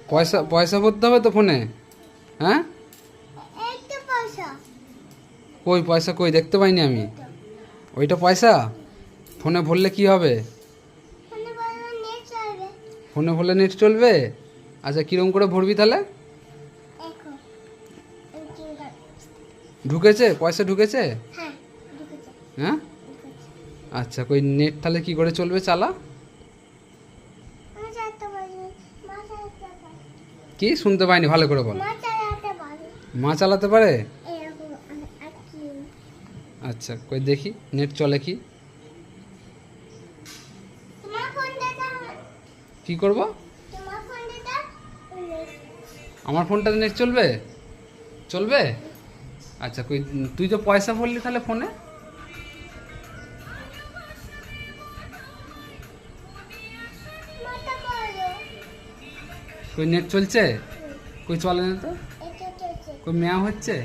পয়সা পয়সা ভরতে হবে তো ফোনে। হ্যাঁ, একটা পয়সা। কই পয়সা কই, দেখতে পাইনি আমি। ওইটা পয়সা? ফোনে ভরলে কি হবে? ফোনে বললো নেট চলবে। ফোনে ভরলে নেট চলবে? আচ্ছা, কিরম করে ভরবি তাহলে? দেখো এই চিন্তা। ঢুকেছে পয়সা, ঢুকেছে? হ্যাঁ ঢুকেছে হ্যাঁ, ঢুকেছে। আচ্ছা, কই নেট তাহলে কি করে চলবে, চালা। আমি চালাতে পারি। মা চালাতে পারে। কি শুনতে পাইনি, ভালো করে বল। মা চালাতে পারে। মা চালাতে পারে? এরকম আর কি। আচ্ছা, কই দেখি নেট চলে কি। তোমার ফোন দেখা। কি করব? তোমার ফোন দেখা। আমার ফোনটাতে নেট চলবে? চলবে? আচ্ছা, কই তুই তো পয়সা ভরলি তাহলে ফোনে। মাথা বলো। কই নেট চলছে? কই চলে না তো। এটা চলছে। কই ম্যাও হচ্ছে?